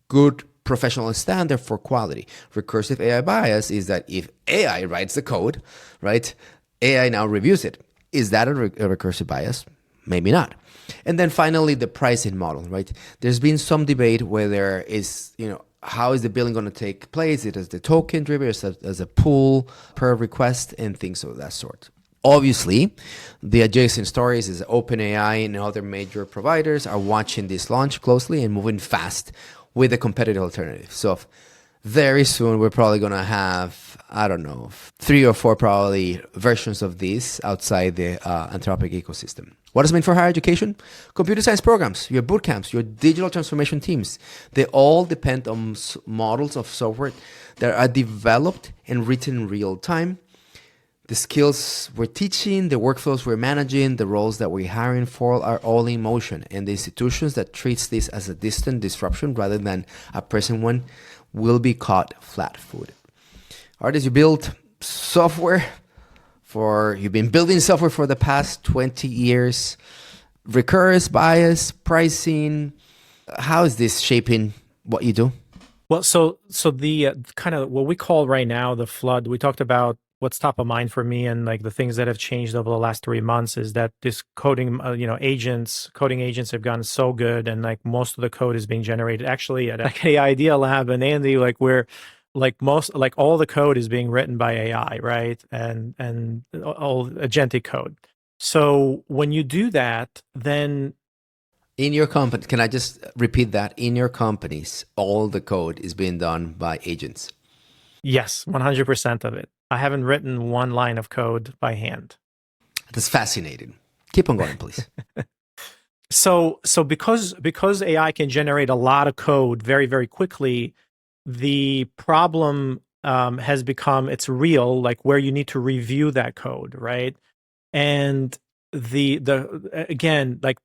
good professional standard for quality. Recursive AI bias is that if AI writes the code, right, AI now reviews it. Is that a recursive bias? Maybe not. And then finally, the pricing model, right? There's been some debate whether how is the billing going to take place? It is the token driven as a pool per request and things of that sort. Obviously, the adjacent stories is OpenAI and other major providers are watching this launch closely and moving fast with a competitive alternative. So very soon, we're probably going to have, 3 or 4 probably versions of this outside the Anthropic ecosystem. What does it mean for higher education? Computer science programs, your boot camps, your digital transformation teams, they all depend on models of software that are developed and written in real time. The skills we're teaching, the workflows we're managing, the roles that we're hiring for are all in motion. And the institutions that treats this as a distant disruption rather than a present one will be caught flat-footed. Ardis, you build software you've been building software for the past 20 years. Recursive bias, pricing. How is this shaping what you do? Well, so the kind of what we call right now the flood, we talked about what's top of mind for me and like the things that have changed over the last 3 months is that this coding, coding agents have gotten so good, and like most of the code is being generated actually at the Idea Lab and Andy, like we're all the code is being written by AI, right? And all agentic code. So when you do that, then In your company, can I just repeat that? In your companies, all the code is being done by agents. Yes, 100% of it. I haven't written one line of code by hand. That's fascinating. Keep on going, please. So because AI can generate a lot of code very, very quickly, the problem has become, it's real, like where you need to review that code, right? And the again, like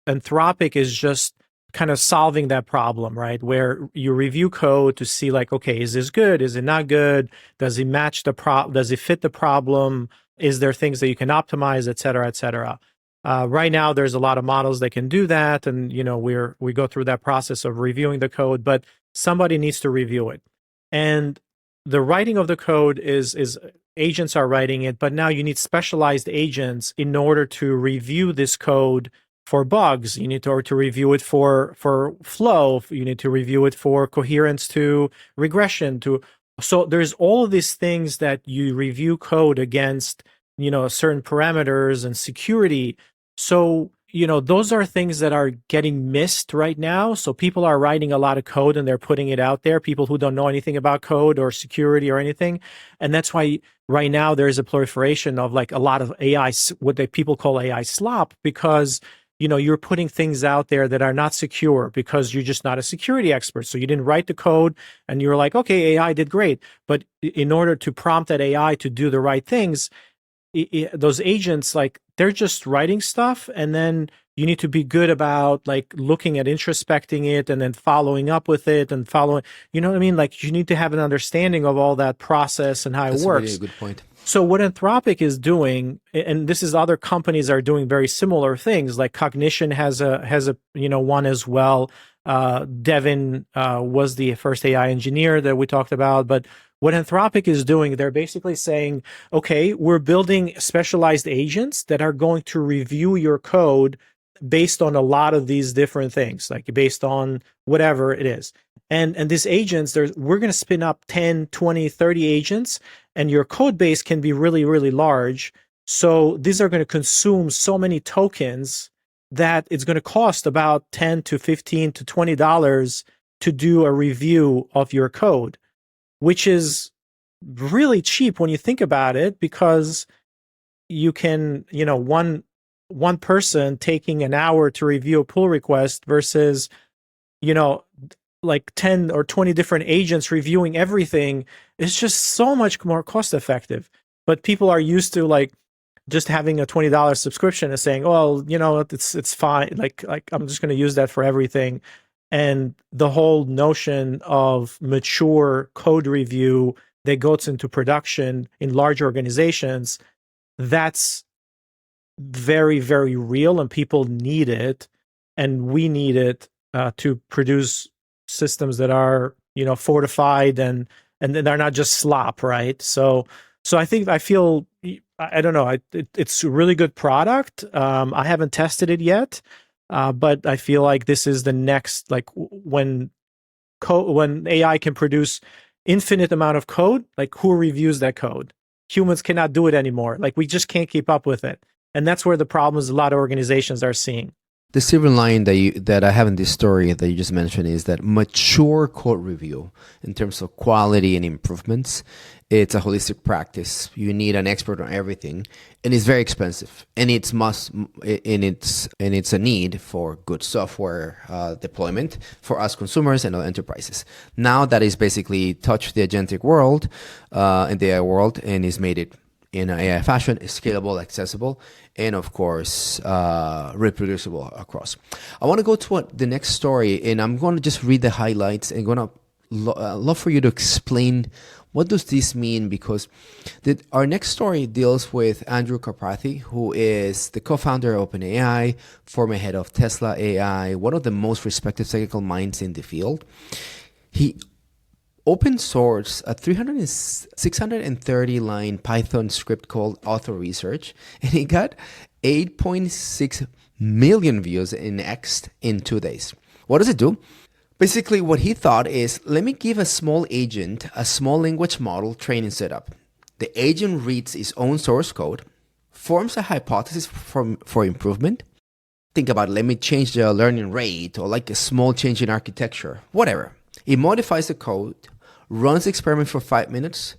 Anthropic is just kind of solving that problem, right? Where you review code to see like, okay, is this good? Is it not good? Does it match the does it fit the problem? Is there things that you can optimize, et cetera, et cetera? Right now, there's a lot of models that can do that, and we go through that process of reviewing the code, but somebody needs to review it. And the writing of the code is agents are writing it, but now you need specialized agents in order to review this code for bugs. You need to review it for flow. You need to review it for coherence to regression to. So there's all of these things that you review code against, certain parameters and security. So, those are things that are getting missed right now. So people are writing a lot of code and they're putting it out there, people who don't know anything about code or security or anything. And that's why right now there's a proliferation of like a lot of AI, what people call AI slop, because you're putting things out there that are not secure because you're just not a security expert. So you didn't write the code and you're like, okay, AI did great. But in order to prompt that AI to do the right things, those agents, like they're just writing stuff, and then you need to be good about like looking at introspecting it and then following up with it and following, you know what I mean? Like you need to have an understanding of all that process and how it works. That's really a good point. So what Anthropic is doing, and this is other companies are doing very similar things, like Cognition has a one as well. Devin was the first AI engineer that we talked about, but what Anthropic is doing, they're basically saying, okay, we're building specialized agents that are going to review your code based on a lot of these different things, like based on whatever it is. And these agents, we're going to spin up 10, 20, 30 agents, and your code base can be really, really large. So these are going to consume so many tokens that it's going to cost about $10 to $15 to $20 to do a review of your code, which is really cheap when you think about it, because you can, one person taking an hour to review a pull request versus, like 10 or 20 different agents reviewing everything is just so much more cost effective. But people are used to like just having a $20 subscription and saying, well, it's fine. Like I'm just going to use that for everything. And the whole notion of mature code review that goes into production in large organizations, that's very, very real, and people need it. And we need it to produce systems that are, fortified and they're not just slop, right? So I feel, I don't know, it's a really good product. I haven't tested it yet. But I feel like this is the next, like when AI can produce infinite amount of code, like who reviews that code? Humans cannot do it anymore. Like we just can't keep up with it. And that's where the problems a lot of organizations are seeing. The silver line that I have in this story that you just mentioned is that mature code review in terms of quality and improvements, it's a holistic practice. You need an expert on everything, and it's very expensive. And it's a need for good software deployment for us consumers and other enterprises. Now that is basically touched the agentic world and the AI world, and is made it in an AI fashion, is scalable, accessible, and of course, reproducible across. I want to go to the next story, and I'm going to just read the highlights and going to love for you to explain what does this mean, because our next story deals with Andrew Karpathy, who is the co-founder of OpenAI, former head of Tesla AI, one of the most respected technical minds in the field. He open source a 630 line Python script called Author Research, and it got 8.6 million views in X in 2 days. What does it do? Basically, what he thought is, let me give a small agent a small language model training setup. The agent reads its own source code, forms a hypothesis for improvement, think about, let me change the learning rate or like a small change in architecture, whatever. It modifies the code, runs the experiment for 5 minutes,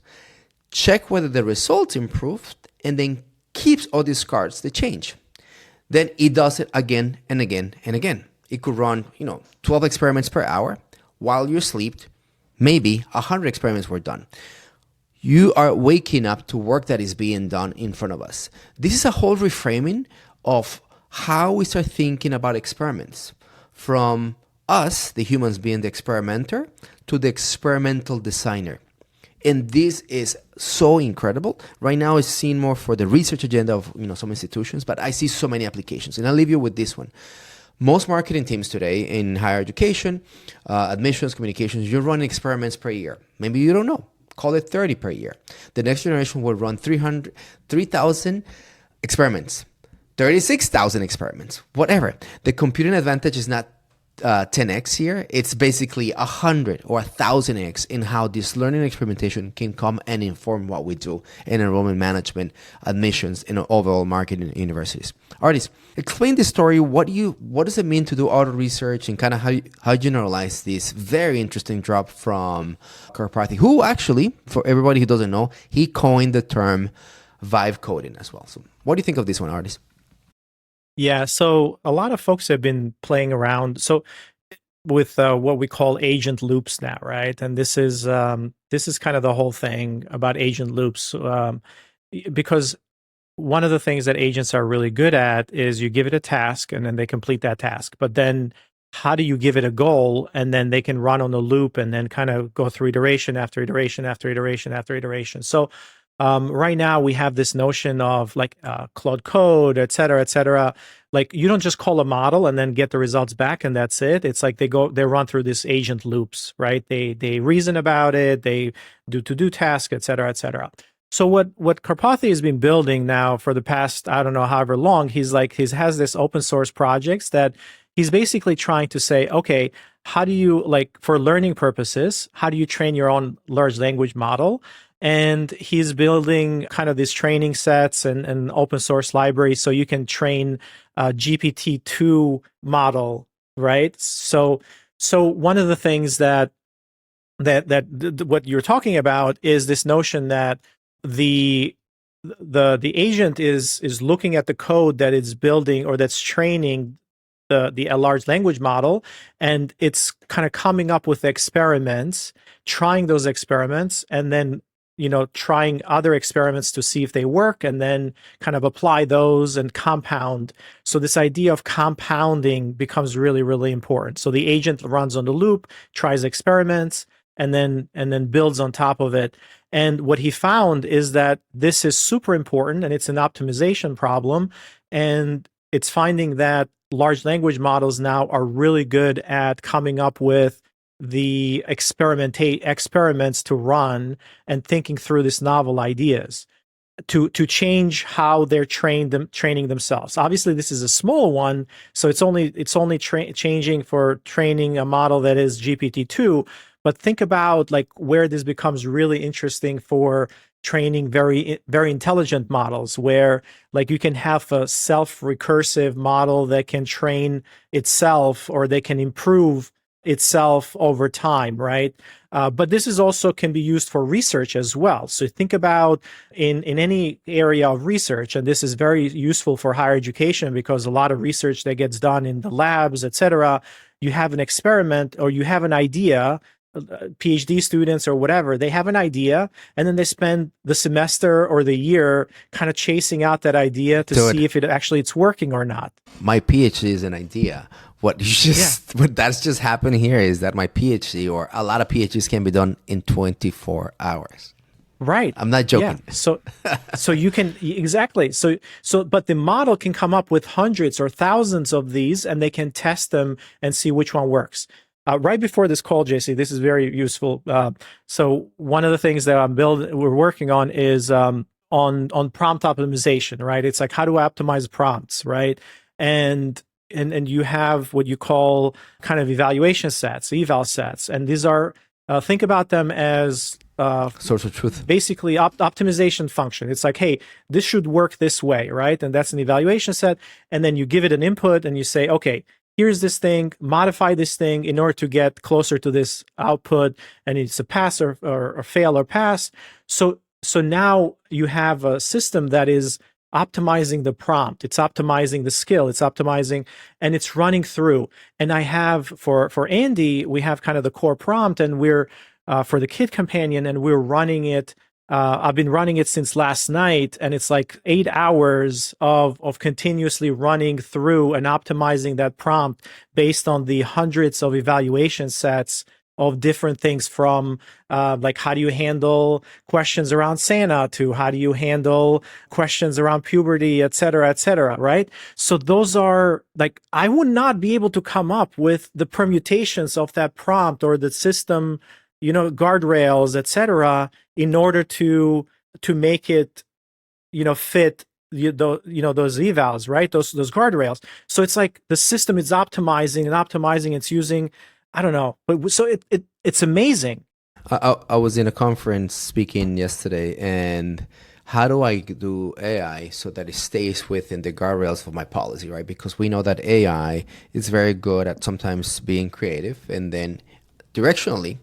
check whether the results improved, and then keeps or discards the change. Then it does it again and again and again. It could run, 12 experiments per hour. While you sleep, maybe 100 experiments were done. You are waking up to work that is being done in front of us. This is a whole reframing of how we start thinking about experiments, from us, the humans, being the experimenter, to the experimental designer. And this is so incredible. Right now it's seen more for the research agenda of some institutions, but I see so many applications. And I'll leave you with this one. Most marketing teams today in higher education, admissions, communications, you're running experiments per year. Maybe you don't know. Call it 30 per year. The next generation will run 3,000 experiments, 36,000 experiments, whatever. The computing advantage is not 10x here. It's basically 100 or 1,000x in how this learning experimentation can come and inform what we do in enrollment management, admissions, and overall marketing in universities. Ardis, explain this story. What does it mean to do auto research, and kind of how generalize this very interesting drop from Karpathy, who actually, for everybody who doesn't know, he coined the term vibe coding as well. So what do you think of this one, Ardis? Yeah, so a lot of folks have been playing around with what we call agent loops now, right? And this is kind of the whole thing about agent loops, because one of the things that agents are really good at is you give it a task and then they complete that task. But then how do you give it a goal, and then they can run on the loop and then kind of go through iteration after iteration after iteration after iteration. So right now we have this notion of like Claude Code, et cetera, et cetera. Like you don't just call a model and then get the results back and that's it. It's like they run through this agent loops, right? They reason about it, they do to-do tasks, et cetera, et cetera. So what Karpathy has been building now for the past, I don't know, however long, he has this open source projects that he's basically trying to say, okay, how do you, like, for learning purposes, how do you train your own large language model? And he's building kind of these training sets and open source libraries so you can train a GPT-2 model, right? So one of the things that what you're talking about is this notion that the agent is looking at the code that it's building or that's training the large language model, and it's kind of coming up with experiments, trying those experiments, and then trying other experiments to see if they work, and then kind of apply those and compound. So this idea of compounding becomes really, really important. So the agent runs on the loop, tries experiments, and then builds on top of it. And what he found is that this is super important, and it's an optimization problem. And it's finding that large language models now are really good at coming up with the experiments to run and thinking through these novel ideas to change how they're training themselves. Obviously, this is a small one, so it's only changing for training a model that is GPT-2. But think about like where this becomes really interesting for training very, very intelligent models, where like you can have a self-recursive model that can train itself, or they can improve itself over time, right? But this is also can be used for research as well. So think about in any area of research, and this is very useful for higher education because a lot of research that gets done in the labs, et cetera, you have an experiment or you have an idea. PhD students or whatever, they have an idea, and then they spend the semester or the year kind of chasing out that idea to see if it's working or not. My PhD is an idea. What that's just happened here is that my PhD, or a lot of PhDs, can be done in 24 hours. Right. I'm not joking. Yeah. So you can exactly. So but the model can come up with hundreds or thousands of these, and they can test them and see which one works. Right before this call, JC, this is very useful. So one of the things that we're working on is on prompt optimization, right? It's like, how do I optimize prompts, right? And you have what you call kind of evaluation sets, eval sets, and these are think about them as source of truth. basically optimization function. It's like, hey, this should work this way, right? And that's an evaluation set. And then you give it an input and you say, okay, here's this thing, modify this thing in order to get closer to this output. And it's a pass or fail or pass. So now you have a system that is optimizing the prompt, it's optimizing the skill, it's optimizing, and it's running through. And I have for Andy, we have kind of the core prompt, and we're for the Kid Companion, and we're running it. I've been running it since last night, and it's like 8 hours of continuously running through and optimizing that prompt based on the hundreds of evaluation sets of different things, from like how do you handle questions around Santa to how do you handle questions around puberty, et cetera, right? So those are like, I would not be able to come up with the permutations of that prompt or the system, guardrails, et cetera, in order to make it, fit those evals, right? Those guardrails. So it's like the system is optimizing. It's using, I don't know, but so it's amazing. I was in a conference speaking yesterday, and how do I do AI so that it stays within the guardrails of my policy, right? Because we know that AI is very good at sometimes being creative, and then directionally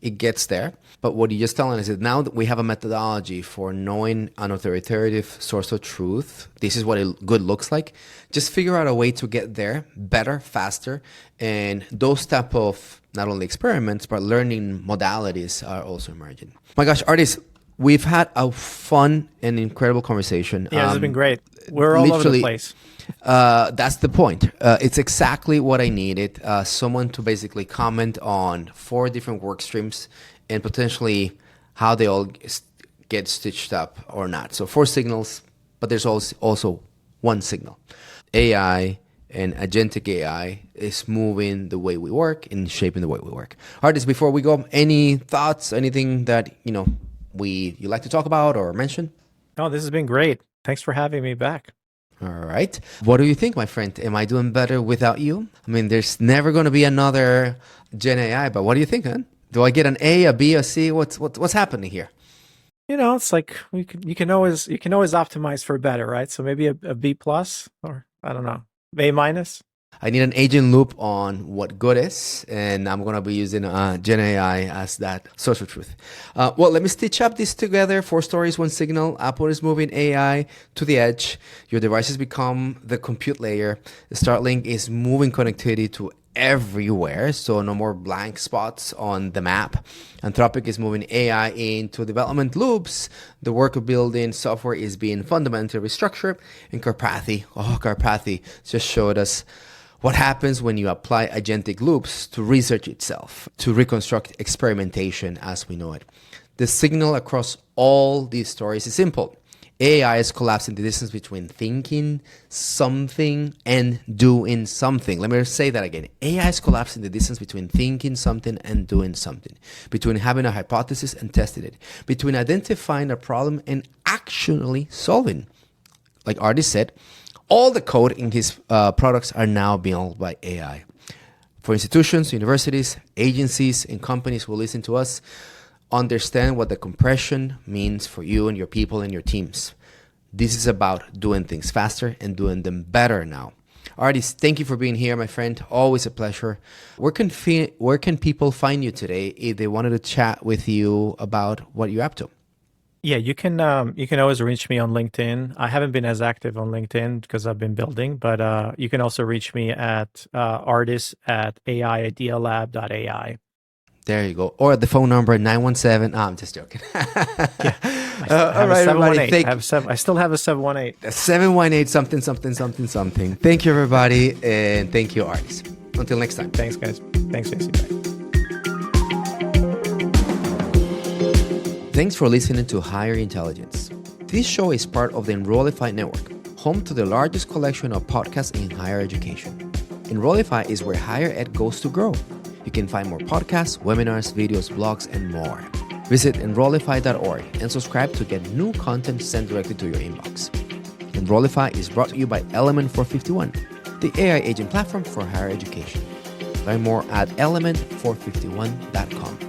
it gets there. But what you're just telling us is now that we have a methodology for knowing an authoritative source of truth, this is what good looks like. Just figure out a way to get there better, faster. And those type of not only experiments, but learning modalities are also emerging. My gosh, Ardis, we've had a fun and incredible conversation. Yeah, this has been great. We're all over the place. That's the point. It's exactly what I needed. Someone to basically comment on 4 different work streams and potentially how they all get stitched up or not. So 4 signals, but there's also one signal. AI and agentic AI is moving the way we work and shaping the way we work. Ardis, before we go, any thoughts, anything that you like to talk about or mention? Oh, this has been great. Thanks for having me back. All right. What do you think, my friend? Am I doing better without you? I mean, there's never going to be another Gen AI, but what do you think, man? Do I get an A, a B, a C? What's happening here? It's like you can always optimize for better, right? So maybe a B plus, or I don't know, A minus. I need an agent loop on what good is, and I'm going to be using Gen AI as that source of truth. Well, let me stitch up this together. 4 stories, 1 signal. Apple is moving AI to the edge. Your devices become the compute layer. Starlink is moving connectivity to everywhere, so no more blank spots on the map. Anthropic is moving AI into development loops. The work of building software is being fundamentally restructured. And Karpathy just showed us what happens when you apply agentic loops to research itself, to reconstruct experimentation as we know it. The signal across all these stories is simple. AI is collapsing the distance between thinking something and doing something. Let me say that again. AI is collapsing the distance between thinking something and doing something, between having a hypothesis and testing it, between identifying a problem and actually solving. Like Ardis said, all the code in his products are now built by AI. For institutions, universities, agencies, and companies who listen to us, understand what the compression means for you and your people and your teams. This is about doing things faster and doing them better now. Ardis, thank you for being here, my friend. Always a pleasure. Where can people find you today if they wanted to chat with you about what you're up to? Yeah, you can always reach me on LinkedIn. I haven't been as active on LinkedIn because I've been building, but you can also reach me at ardis@aidealab.ai. There you go. Or the phone number 917. I'm just joking. Yeah. All right, everybody. I still have a 718. 718 something. Thank you, everybody. And thank you, Ardis. Until next time. Thanks, guys. Thanks, JC. Bye. Thanks for listening to Higher Intelligence. This show is part of the Enrollify network, home to the largest collection of podcasts in higher education. Enrollify is where higher ed goes to grow. You can find more podcasts, webinars, videos, blogs, and more. Visit Enrollify.org and subscribe to get new content sent directly to your inbox. Enrollify is brought to you by Element 451, the AI agent platform for higher education. Learn more at element451.com.